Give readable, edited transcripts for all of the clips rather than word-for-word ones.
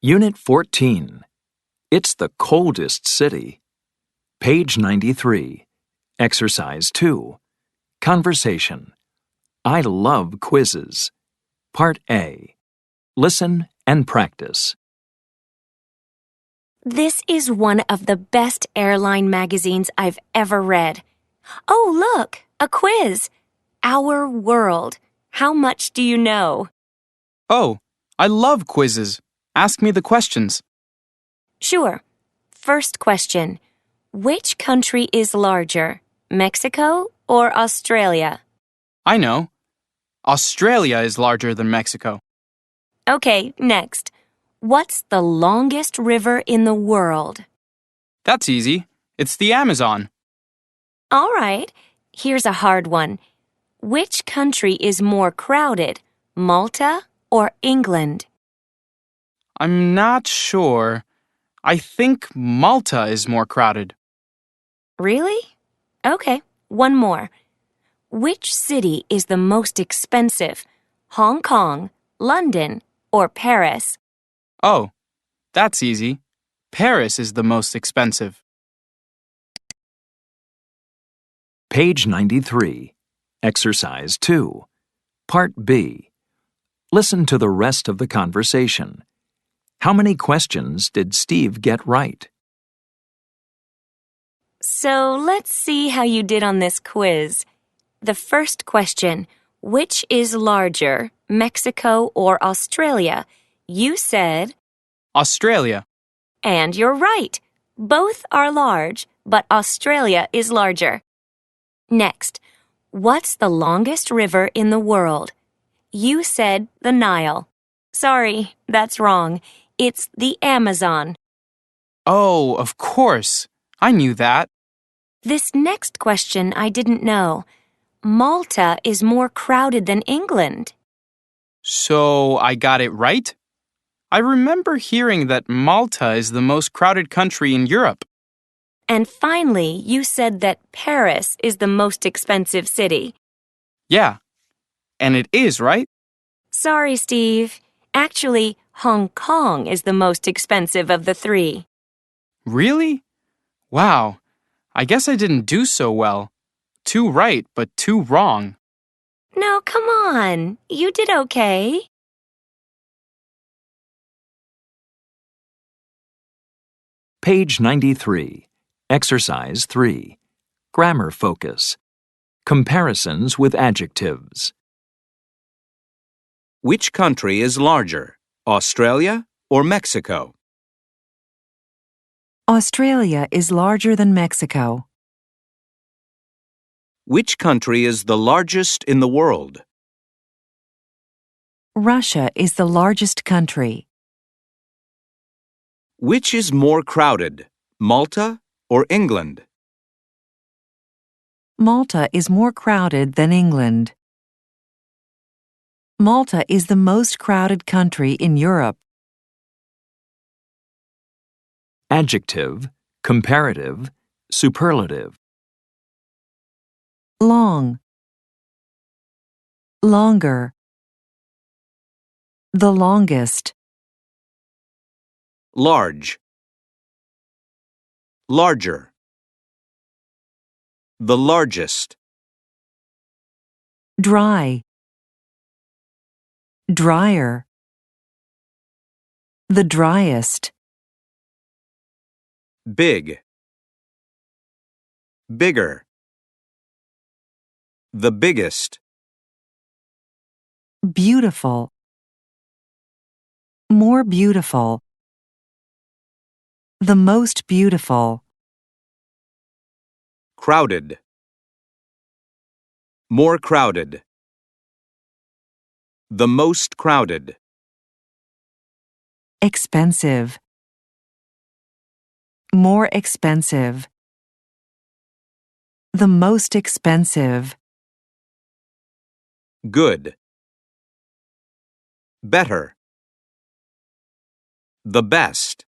Unit 14. It's the coldest city. Page 93. Exercise 2. Conversation. I love quizzes. Part A. Listen and practice. This is one of the best airline magazines I've ever read. Oh, look, a quiz. Our world. How much do you know? Oh, I love quizzes. Ask me the questions. Sure. First question. Which country is larger, Mexico or Australia? I know. Australia is larger than Mexico. Okay, next. What's the longest river in the world? That's easy. It's the Amazon. All right. Here's a hard one. Which country is more crowded, Malta or England? I'm not sure. I think Malta is more crowded. Really? Okay, one more. Which city is the most expensive, Hong Kong, London, or Paris? Oh, that's easy. Paris is the most expensive. Page 93. Exercise 2. Part B. Listen to the rest of the conversation. How many questions did Steve get right? So let's see how you did on this quiz. The first question, which is larger, Mexico or Australia? You said, Australia. and you're right. Both are large, but Australia is larger. Next, what's the longest river in the world? You said the Nile. Sorry, that's wrong. It's the Amazon. Oh, of course. I knew that. This next question I didn't know. Malta is more crowded than England. So I got it right? I remember hearing that Malta is the most crowded country in Europe. And finally, you said that Paris is the most expensive city. Yeah. And it is, right? Sorry, Steve. Actually, Hong Kong is the most expensive of the three. Really? Wow. I guess I didn't do so well. 2 right, but 2 wrong. No, come on. You did okay. Page 93. Exercise 3. Grammar focus. Comparisons with adjectives. Which country is larger, Australia or Mexico? Australia is larger than Mexico. Which country is the largest in the world? Russia is the largest country. Which is more crowded, Malta or England? Malta is more crowded than England. Malta is the most crowded country in Europe. Adjective, comparative, superlative. Long. Longer. The longest. Large. Larger. The largest. Dry. Drier. The driest. Big. Bigger. The biggest. Beautiful. More beautiful. The most beautiful. Crowded. More crowded. The most crowded. Expensive. More expensive. The most expensive. Good. Better. The best.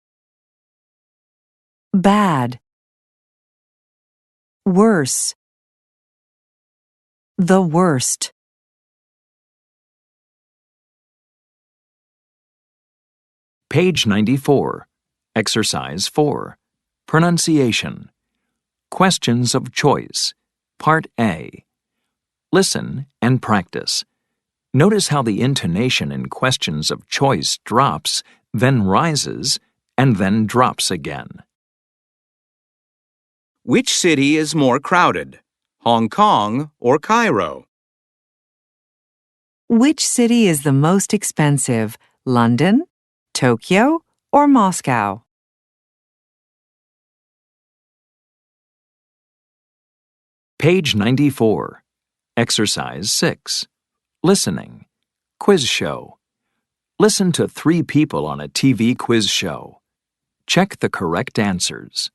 Bad. Worse. The worst. Page 94. Exercise 4. Pronunciation. Questions of choice. Part A. Listen and practice. Notice how the intonation in questions of choice drops, then rises, and then drops again. Which city is more crowded? Hong Kong or Cairo? Which city is the most expensive, London, Tokyo, or Moscow? Page 94. Exercise 6. Listening. Quiz show. Listen to 3 people on a TV quiz show. Check the correct answers.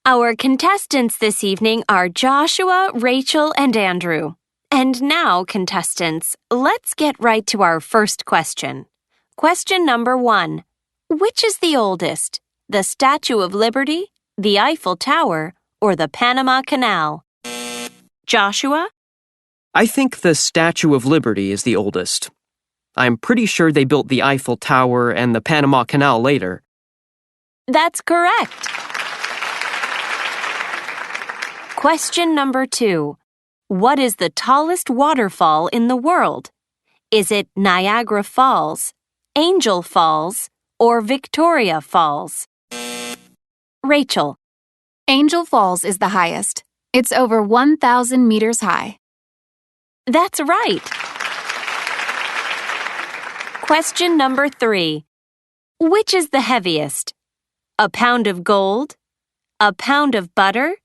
Our contestants this evening are Joshua, Rachel, and Andrew. And now, contestants, let's get right to our first question. Question number 1. Which is the oldest? The Statue of Liberty, the Eiffel Tower, or the Panama Canal? Joshua? I think the Statue of Liberty is the oldest. I'm pretty sure they built the Eiffel Tower and the Panama Canal later. That's correct. Question number 2. What is the tallest waterfall in the world? Is it Niagara Falls, Angel Falls, or Victoria Falls? Rachel. Angel Falls is the highest. It's over 1,000 meters high. That's right. Question number 3. Which is the heaviest? A pound of gold, a pound of butter,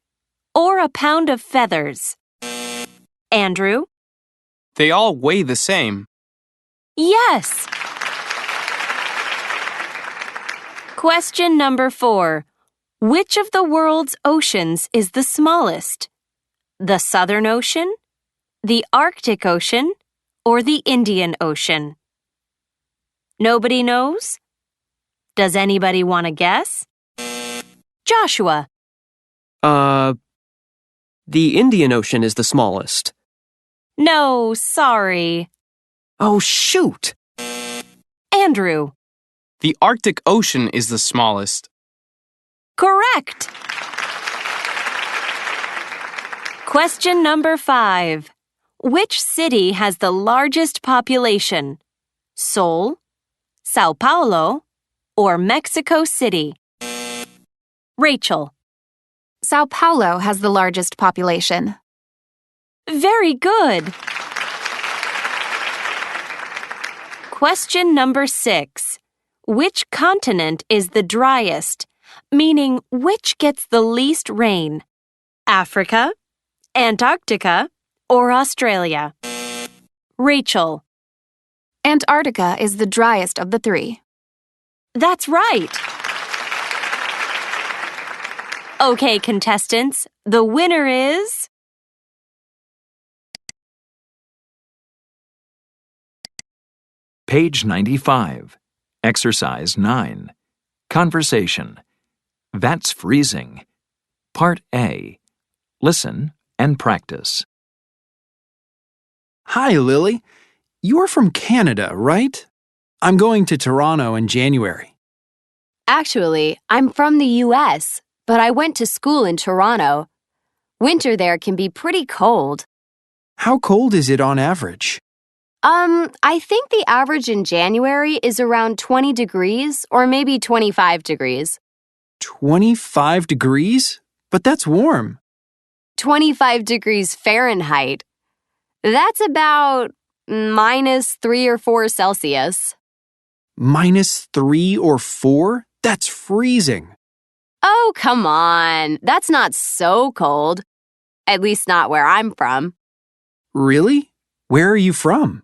or a pound of feathers? Andrew? They all weigh the same. Yes. Question number 4. Which of the world's oceans is the smallest? The Southern Ocean, the Arctic Ocean, or the Indian Ocean? Nobody knows? Does anybody want to guess? Joshua. The Indian Ocean is the smallest. No, sorry. Oh, shoot! Andrew. The Arctic Ocean is the smallest. Correct. Question number 5. Which city has the largest population? Seoul, Sao Paulo, or Mexico City? Rachel. Sao Paulo has the largest population. Very good. Question number 6. Which continent is the driest, meaning which gets the least rain? Africa, Antarctica, or Australia? Rachel. Antarctica is the driest of the 3. That's right. Okay, contestants, the winner is... Page 95. Exercise 9. Conversation. That's freezing. Part A. Listen and practice. Hi, Lily. You're from Canada, right? I'm going to Toronto in January. Actually, I'm from the U.S., but I went to school in Toronto. Winter there can be pretty cold. How cold is it on average? I think the average in January is around 20 degrees or maybe 25 degrees. 25 degrees? But that's warm. 25 degrees Fahrenheit. That's about -3 or 4 Celsius. -3 or 4? That's freezing. Oh, come on. That's not so cold. At least not where I'm from. Really? Where are you from?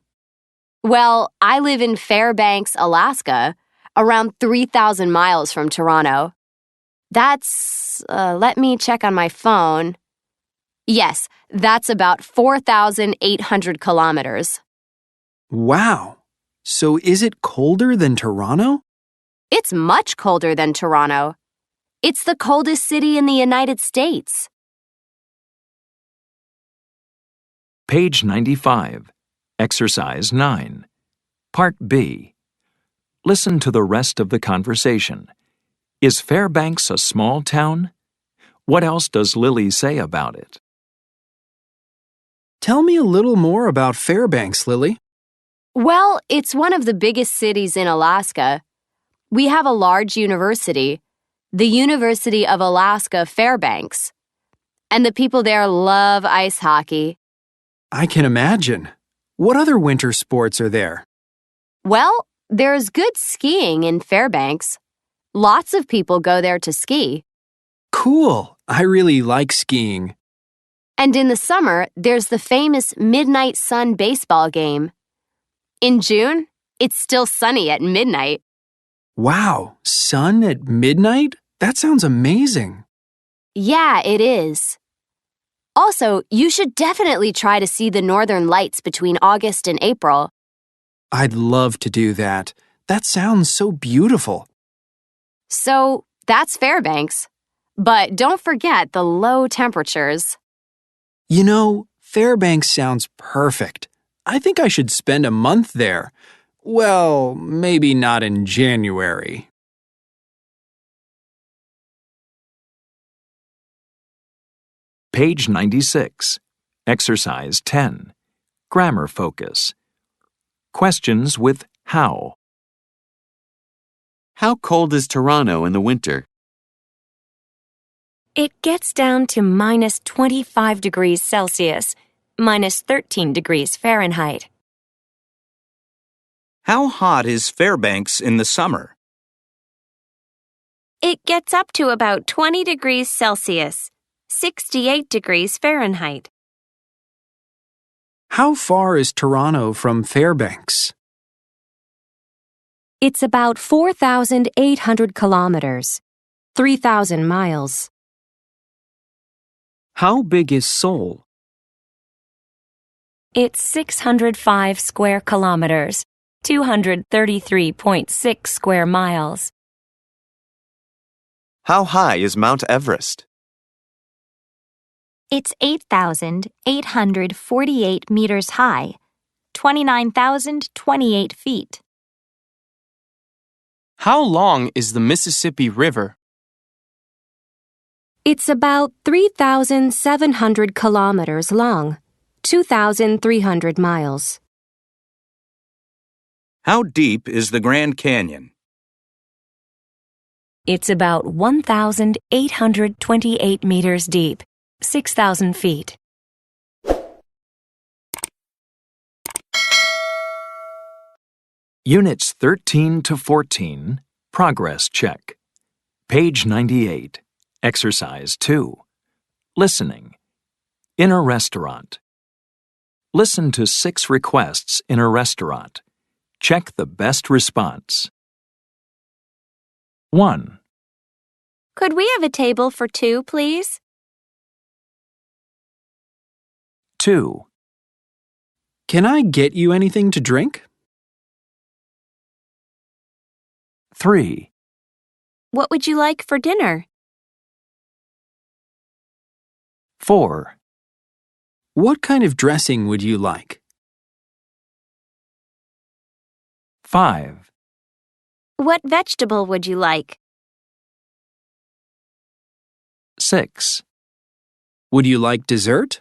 Well, I live in Fairbanks, Alaska, around 3,000 miles from Toronto. That's, let me check on my phone. Yes, that's about 4,800 kilometers. Wow. So is it colder than Toronto? It's much colder than Toronto. It's the coldest city in the United States. Page 95. Exercise 9. Part B. Listen to the rest of the conversation. Is Fairbanks a small town? What else does Lily say about it? Tell me a little more about Fairbanks, Lily. Well, it's one of the biggest cities in Alaska. We have a large university, the University of Alaska Fairbanks. And the people there love ice hockey. I can imagine. What other winter sports are there? Well, there's good skiing in Fairbanks. Lots of people go there to ski. Cool. I really like skiing. And in the summer, there's the famous Midnight Sun baseball game. In June, it's still sunny at midnight. Wow, sun at midnight? That sounds amazing. Yeah, it is. Also, you should definitely try to see the northern lights between August and April. I'd love to do that. That sounds so beautiful. So, that's Fairbanks. But don't forget the low temperatures. You know, Fairbanks sounds perfect. I think I should spend a month there. Well, maybe not in January. Page 96. Exercise 10. Grammar focus. Questions with how. How cold is Toronto in the winter? It gets down to minus 25 degrees Celsius, minus 13 degrees Fahrenheit. How hot is Fairbanks in the summer? It gets up to about 20 degrees Celsius, 68 degrees Fahrenheit. How far is Toronto from Fairbanks? It's about 4,800 kilometers, 3,000 miles. How big is Seoul? It's 605 square kilometers, 233.6 square miles. How high is Mount Everest? It's 8,848 meters high, 29,028 feet. How long is the Mississippi River? It's about 3,700 kilometers long, 2,300 miles. How deep is the Grand Canyon? It's about 1,828 meters deep, 6,000 feet. Units 13 to 14. Progress check. Page 98. Exercise 2. Listening. In a restaurant. Listen to 6 requests in a restaurant. Check the best response. 1, Could we have a table for 2, please? 2, Can I get you anything to drink? 3, What would you like for dinner? 4, What kind of dressing would you like? 5, What vegetable would you like? 6, Would you like dessert?